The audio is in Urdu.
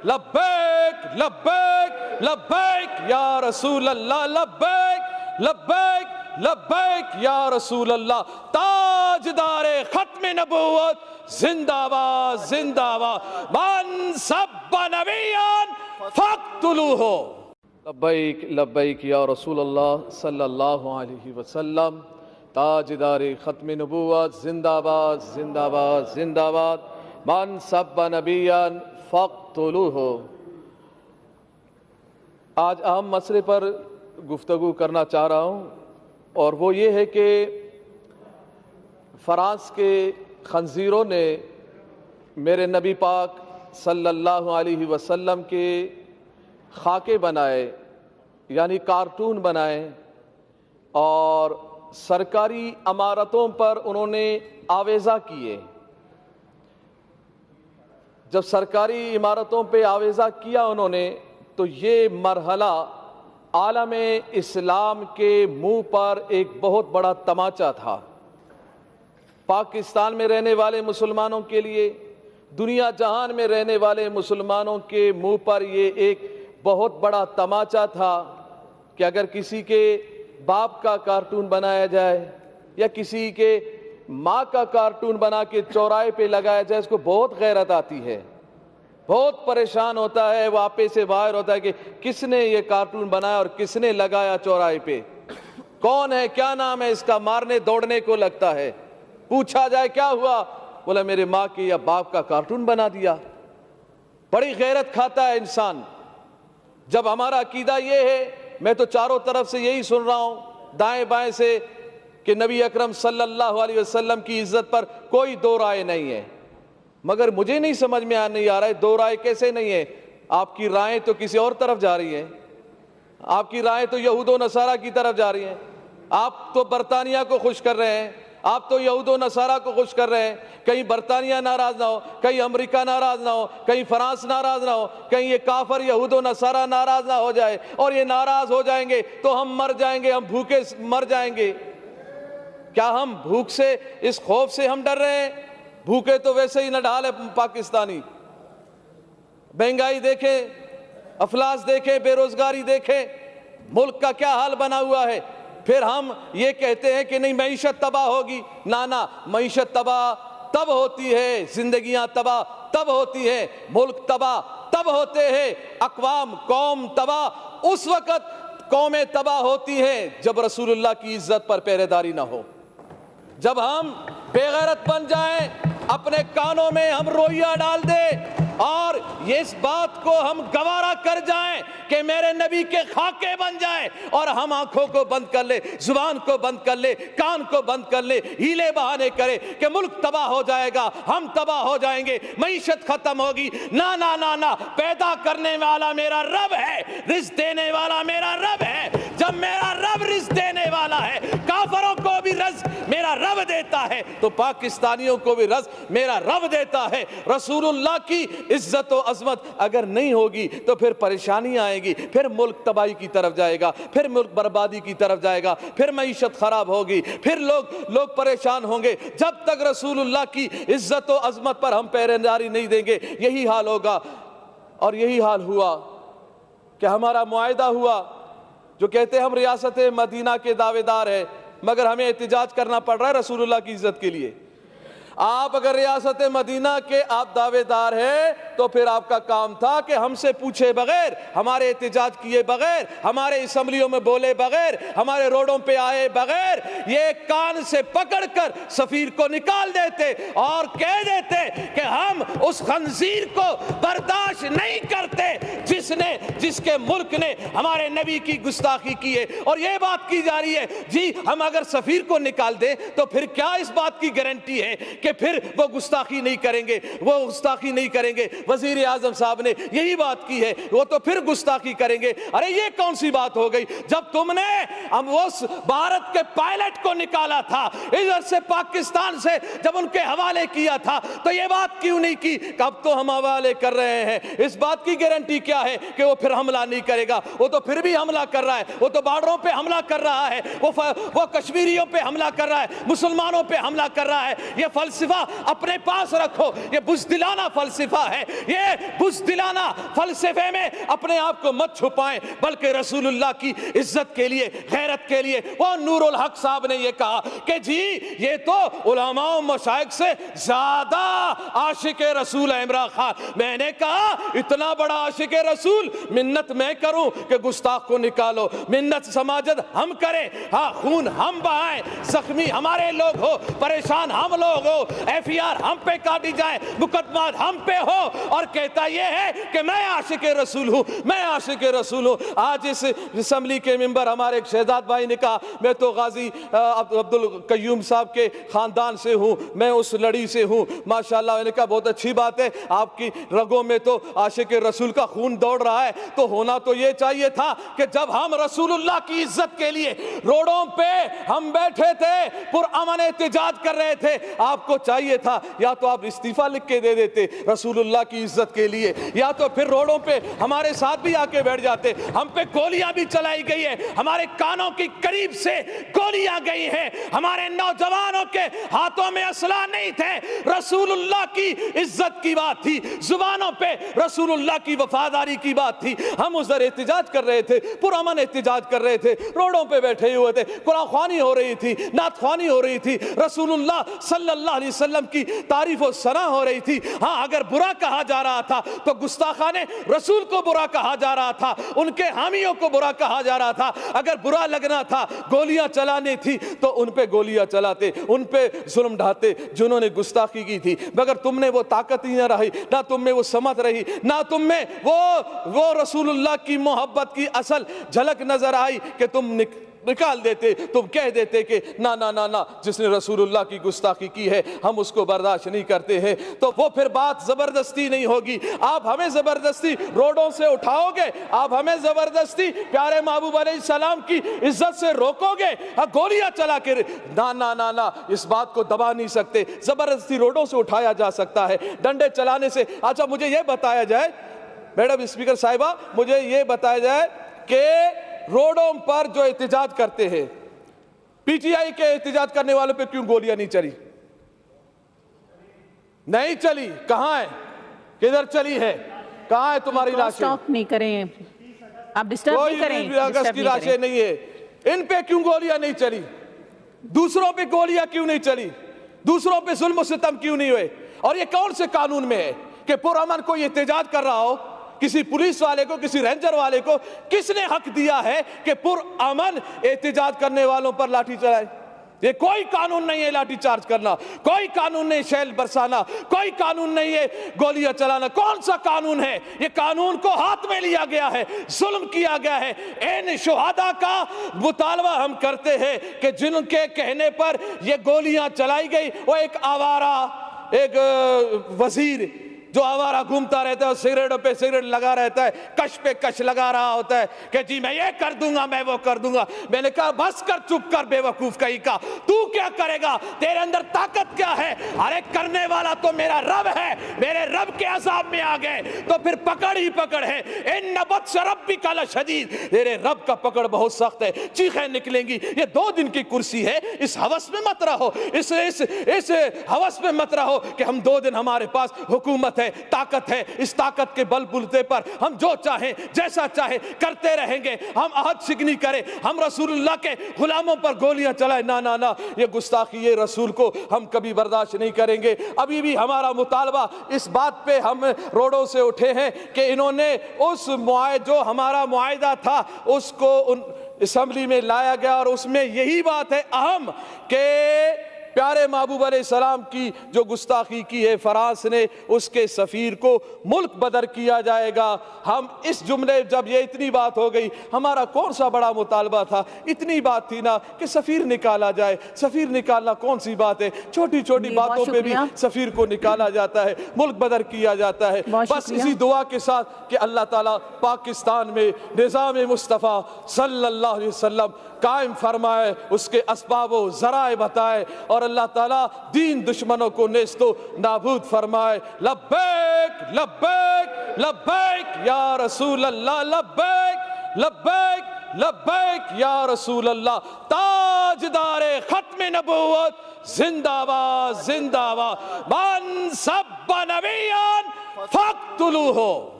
لبیک لبیک لبیک یا رسول اللہ، لبیک لبیک لبیک یا رسول اللہ۔ تاجدار ختم نبوت زندہ باد زندہ باد، من سب نبیان فاقتلوہ۔ لبیک لبیک یا رسول اللہ صلی اللہ علیہ وسلم، تاجدار ختم نبوت زندہ باد زندہ باد زندہ باد، من سب نبیان فاقتلوہ۔ آج اہم مسئلے پر گفتگو کرنا چاہ رہا ہوں، اور وہ یہ ہے کہ فرانس کے خنزیروں نے میرے نبی پاک صلی اللہ علیہ وسلم کے خاکے بنائے، یعنی کارٹون بنائے، اور سرکاری عمارتوں پر انہوں نے آویزہ کیے۔ جب سرکاری عمارتوں پہ آویزہ کیا انہوں نے، تو یہ مرحلہ عالم اسلام کے منہ پر ایک بہت بڑا تماچا تھا۔ پاکستان میں رہنے والے مسلمانوں کے لیے، دنیا جہان میں رہنے والے مسلمانوں کے منہ پر یہ ایک بہت بڑا تماچا تھا کہ اگر کسی کے باپ کا کارٹون بنایا جائے یا کسی کے ماں کا کارٹون بنا کے چوراہے پہ لگایا جائے، اس کو بہت غیرت آتی ہے، بہت پریشان ہوتا ہے، وہ آپے سے باہر ہوتا ہے کہ کس نے یہ کارٹون بنایا اور کس نے لگایا چوراہے پہ، کون ہے، کیا نام ہے اس کا، مارنے دوڑنے کو لگتا ہے۔ پوچھا جائے کیا ہوا، بولا میرے ماں کے یا باپ کا کارٹون بنا دیا۔ بڑی غیرت کھاتا ہے انسان۔ جب ہمارا عقیدہ یہ ہے، میں تو چاروں طرف سے یہی سن رہا ہوں، دائیں بائیں سے، کہ نبی اکرم صلی اللہ علیہ وسلم کی عزت پر کوئی دو رائے نہیں ہے، مگر مجھے نہیں سمجھ میں نہیں آ رہا ہے دو رائے کیسے نہیں ہے۔ آپ کی رائیں تو کسی اور طرف جا رہی ہیں، آپ کی رائیں تو یہود و نصارہ کی طرف جا رہی ہیں۔ آپ تو برطانیہ کو خوش کر رہے ہیں، آپ تو یہود و نصارہ کو خوش کر رہے ہیں۔ کہیں برطانیہ ناراض نہ ہو، کہیں امریکہ ناراض نہ ہو، کہیں فرانس ناراض نہ ہو، کہیں یہ کافر یہود و نصارہ ناراض نہ ہو جائے، اور یہ ناراض ہو جائیں گے تو ہم مر جائیں گے، ہم بھوکے مر جائیں گے۔ کیا ہم بھوک سے، اس خوف سے ہم ڈر رہے ہیں؟ بھوکے تو ویسے ہی نہ ڈھال ہے پاکستانی۔ مہنگائی دیکھیں، افلاس دیکھیں، بے روزگاری دیکھیں، ملک کا کیا حال بنا ہوا ہے۔ پھر ہم یہ کہتے ہیں کہ نہیں معیشت تباہ ہوگی۔ نہ، معیشت تباہ تب ہوتی ہے، زندگیاں تباہ تب ہوتی ہیں، ملک تباہ تب ہوتے ہیں، اقوام قوم تباہ اس وقت قومیں تباہ ہوتی ہیں جب رسول اللہ کی عزت پر پہرے داری نہ ہو، جب ہم بے غیرت بن جائیں، اپنے کانوں میں ہم روئیہ ڈال دیں اور اس بات کو ہم گوارا کر جائیں کہ میرے نبی کے خاکے بن جائیں، اور ہم آنکھوں کو بند کر لے، زبان کو بند کر لے، کان کو بند کر لے، ہیلے بہانے کرے کہ ملک تباہ ہو جائے گا، ہم تباہ ہو جائیں گے، معیشت ختم ہوگی۔ نہ، پیدا کرنے والا میرا رب ہے، رزق دینے والا میرا رب ہے۔ جب میرا رب رزق دینے والا ہے، کافروں کو بھی رزق میرا رب دیتا ہے، تو پاکستانیوں کو بھی رزق میرا رب دیتا ہے۔ رسول اللہ کی عزت و عظمت اگر نہیں ہوگی تو پھر پریشانی آئے گی، پھر ملک تباہی کی طرف جائے گا، پھر ملک بربادی کی طرف جائے گا، پھر معیشت خراب ہوگی، پھر لوگ پریشان ہوں گے۔ جب تک رسول اللہ کی عزت و عظمت پر ہم پہرے داری نہیں دیں گے، یہی حال ہوگا۔ اور یہی حال ہوا کہ ہمارا معاہدہ ہوا، جو کہتے ہیں ہم ریاست مدینہ کے دعوے دار ہیں، مگر ہمیں احتجاج کرنا پڑ رہا ہے رسول اللہ کی عزت کے لیے۔ آپ اگر ریاست مدینہ کے آپ دعوے دار ہیں تو پھر آپ کا کام تھا کہ ہم سے پوچھے بغیر، ہمارے احتجاج کیے بغیر، ہمارے اسمبلیوں میں بولے بغیر، ہمارے روڈوں پہ آئے بغیر، یہ کان سے پکڑ کر سفیر کو نکال دیتے اور کہہ دیتے کہ ہم اس خنزیر کو برداشت نہیں کرتے جس کے ملک نے ہمارے نبی کی گستاخی کی ہے۔ اور یہ بات کی جا رہی ہے جی ہم اگر سفیر کو نکال دیں تو پھر کیا اس بات کی گارنٹی ہے کہ پھر وہ گستاخی نہیں کریں گے، وہ گستاخی نہیں کریں گے۔ وزیر اعظم صاحب نے یہی بات کی ہے، وہ تو پھر گستاخی کریں گے۔ ارے یہ کون سی بات ہو گئی؟ جب تم نے اس بھارت کے پائلٹ کو نکالا تھا ادھر سے پاکستان سے، جب ان کے حوالے کیا تھا، تو یہ بات کیوں نہیں کی کہ اب تو ہم حوالے کر رہے ہیں؟ اس بات کی گارنٹی کیا ہے کہ وہ پھر حملہ نہیں کرے گا، وہ تو پھر بھی حملہ کر رہا ہے، وہ تو بارڈروں پہ حملہ کر رہا ہے، وہ کشمیریوں پہ حملہ کر رہا ہے، مسلمانوں پہ حملہ کر رہا ہے۔ یہ فلسفہ اپنے پاس رکھو، یہ بزدلانہ فلسفہ ہے، یہ بزدلانہ فلسفے میں اپنے آپ کو مت چھپائیں، بلکہ رسول اللہ کی عزت کے لیے، غیرت کے لیے۔ وہ نور الحق صاحب نے یہ کہا کہ جی یہ تو علماء و مشائخ سے زیادہ عاشق رسول ہے عمران خان۔ میں نے کہا اتنا بڑا عاشق رسول، منت میں کروں کہ گستاخ کو نکالو، منت سماجت ہم کریں، ہاں خون ہم بہائیں، زخمی ہمارے لوگ ہو، پریشان ہم لوگ ہو، ایف ای آر ہم پہ کاٹی جائیں، مقدمات ہم پہ ہو، اور کہتا یہ ہے کہ میں عاشق رسول ہوں، میں عاشق رسول ہوں۔ آج اس اسمبلی کے ممبر ہمارے ایک شہزاد بھائی نے کہا میں تو غازی عبد القیوم صاحب کے خاندان سے ہوں، میں اس لڑی سے ہوں، ماشاءاللہ۔ میں نے کہا بہت اچھی بات ہے، آپ کی رگوں میں تو عاشق رسول کا خون دوڑ رہا ہے، تو ہونا تو یہ چاہیے تھا کہ جب ہم رسول اللہ کی عزت کے لیے روڈوں پہ ہم بیٹھے تھے، پرامن احتجاج کر رہے تھے، آپ کو چاہیے تھا یا تو آپ استعفیٰ لکھ کے دے دیتے رسول اللہ کی عزت کے لیے، یا تو پھر روڈوں پہ ہمارے ساتھ بھی آ کے بیٹھ جاتے۔ ہم پہ گولیاں بھی چلائی گئی ہے، ہمارے کانوں کی قریب سے گولیاں گئی ہیں، ہمارے نوجوانوں کے ہاتھوں میں اسلحہ نہیں تھے، رسول اللہ کی عزت کی بات تھی، زبانوں پہ رسول اللہ کی وفاداری کی بات تھی۔ ہم ادھر احتجاج کر رہے تھے، پرامن احتجاج کر رہے تھے، روڈوں پہ بیٹھے ہوئے تھے، قرآن خوانی ہو رہی تھی، نعت خوانی ہو رہی تھی، رسول اللہ صلی اللہ علیہ وسلم کی تعریف و ثنا ہو رہی تھی۔ ہاں اگر برا کہا جا رہا تھا تو گستاخان رسول کو برا کہا جا رہا تھا، ان کے حامیوں کو برا کہا جا رہا تھا۔ اگر برا لگنا تھا، گولیاں چلانے تھی تو ان پہ گولیاں چلاتے، ان پہ ظلم ڈھاتے جنہوں نے گستاخی کی تھی، مگر تم نے وہ طاقت ہی نہ رہی، نہ تم میں وہ سمت رہی، نہ تم میں وہ رسول اللہ کی محبت کی اصل جھلک نظر آئی کہ تم نکال دیتے، تم کہہ دیتے کہ نا نا نا نا، جس نے رسول اللہ کی گستاخی کی ہے ہم اس کو برداشت نہیں کرتے ہیں۔ تو وہ پھر بات زبردستی نہیں ہوگی، آپ ہمیں زبردستی روڈوں سے اٹھاؤ گے، آپ ہمیں زبردستی پیارے محبوب علیہ السلام کی عزت سے روکو گے، گولیاں چلا کے نا نا نا نا، اس بات کو دبا نہیں سکتے۔ زبردستی روڈوں سے اٹھایا جا سکتا ہے، ڈنڈے چلانے سے۔ اچھا مجھے یہ بتایا جائے میڈم اسپیکر صاحبہ، مجھے یہ بتایا جائے کہ روڈوں پر جو احتجاج کرتے ہیں، پی ٹی آئی کے احتجاج کرنے والوں پہ کیوں گولیاں نہیں چلی؟ نہیں چلی، کہاں ہے؟ کدھر چلی ہے؟ کہاں ہے تمہاری لاشیں؟ سٹاپ نہیں کریں، آپ ڈسٹرب نہیں کریں، کوئی اگست کی لاشیں نہیں ہے، ان پہ کیوں گولیاں نہیں چلی؟ دوسروں پہ گولیاں کیوں نہیں چلی؟ دوسروں پہ ظلم و ستم کیوں نہیں ہوئے؟ اور یہ کون سے قانون میں ہے کہ پرامن کوئی احتجاج کر رہا ہو، کسی پولیس والے کو، کسی رینجر والے کو کس نے حق دیا ہے کہ پرامن احتجاج کرنے والوں پر لاٹھی چلائے؟ یہ کوئی قانون نہیں ہے لاٹھی چارج کرنا، کوئی قانون نہیں شیل برسانا، کوئی قانون نہیں ہے گولیاں چلانا۔ کون سا قانون ہے؟ یہ قانون کو ہاتھ میں لیا گیا ہے، ظلم کیا گیا ہے۔ ان شہداء کا مطالبہ ہم کرتے ہیں کہ جن کے کہنے پر یہ گولیاں چلائی گئی، وہ ایک آوارہ، ایک وزیر جو آوارہ گھومتا رہتا ہے، سگریٹوں پہ سگریٹ لگا رہتا ہے، کش پہ کش لگا رہا ہوتا ہے کہ جی میں یہ کر دوں گا، میں وہ کر دوں گا۔ میں نے کہا بس کر، چپ کر بے وقوف کہیں کا، تو کیا کرے گا؟ تیرے اندر طاقت کیا ہے؟ ارے کرنے والا تو میرا رب ہے، میرے رب کے عذاب میں آ گئے تو پھر پکڑ ہی پکڑ ہے۔ ان بطش ربک لشدید، تیرے رب کا پکڑ بہت سخت ہے، چیخیں نکلیں گی۔ یہ 2 دن کی کرسی ہے، اس ہوس میں مت رہو، اس ہوس میں مت رہو کہ ہم 2 دن ہمارے پاس حکومت ہے، طاقت ہے، اس طاقت کے بل بلتے پر ہم جو چاہیں جیسا چاہیں کرتے رہیں گے، ہم عہد شکنی کریں، ہم رسول اللہ کے غلاموں پر گولیاں چلائیں، نا نا نا، یہ گستاخی یہ رسول کو ہم کبھی برداشت نہیں کریں گے۔ ابھی بھی ہمارا مطالبہ اس بات پہ ہم روڈوں سے اٹھے ہیں کہ انہوں نے اس جو ہمارا معاہدہ تھا اس کو اسمبلی میں لایا گیا، اور اس میں یہی بات ہے اہم کہ پیارے محبوب علیہ السلام کی جو گستاخی کی ہے فرانس نے، اس کے سفیر کو ملک بدر کیا جائے گا۔ ہم اس جملے جب یہ اتنی بات ہو گئی، ہمارا کون سا بڑا مطالبہ تھا؟ اتنی بات تھی نا کہ سفیر نکالا جائے۔ سفیر نکالنا کون سی بات ہے؟ چھوٹی چھوٹی باتوں پہ بھی سفیر کو نکالا جاتا ہے، ملک بدر کیا جاتا ہے۔ بس اسی دعا کے ساتھ کہ اللہ تعالیٰ پاکستان میں نظام مصطفیٰ صلی اللہ علیہ وسلم قائم فرمائے، اس کے اسباب و ذرائع بتائے، اور اللہ تعالیٰ دین دشمنوں کو نیست و نابود فرمائے۔ لبیک لبیک لبیک یا رسول اللہ، لبیک لبیک لبیک یا رسول اللہ۔ تاجدار ختم نبوت زندہ باد زندہ باد، من سب نبیان فاقتلوہ۔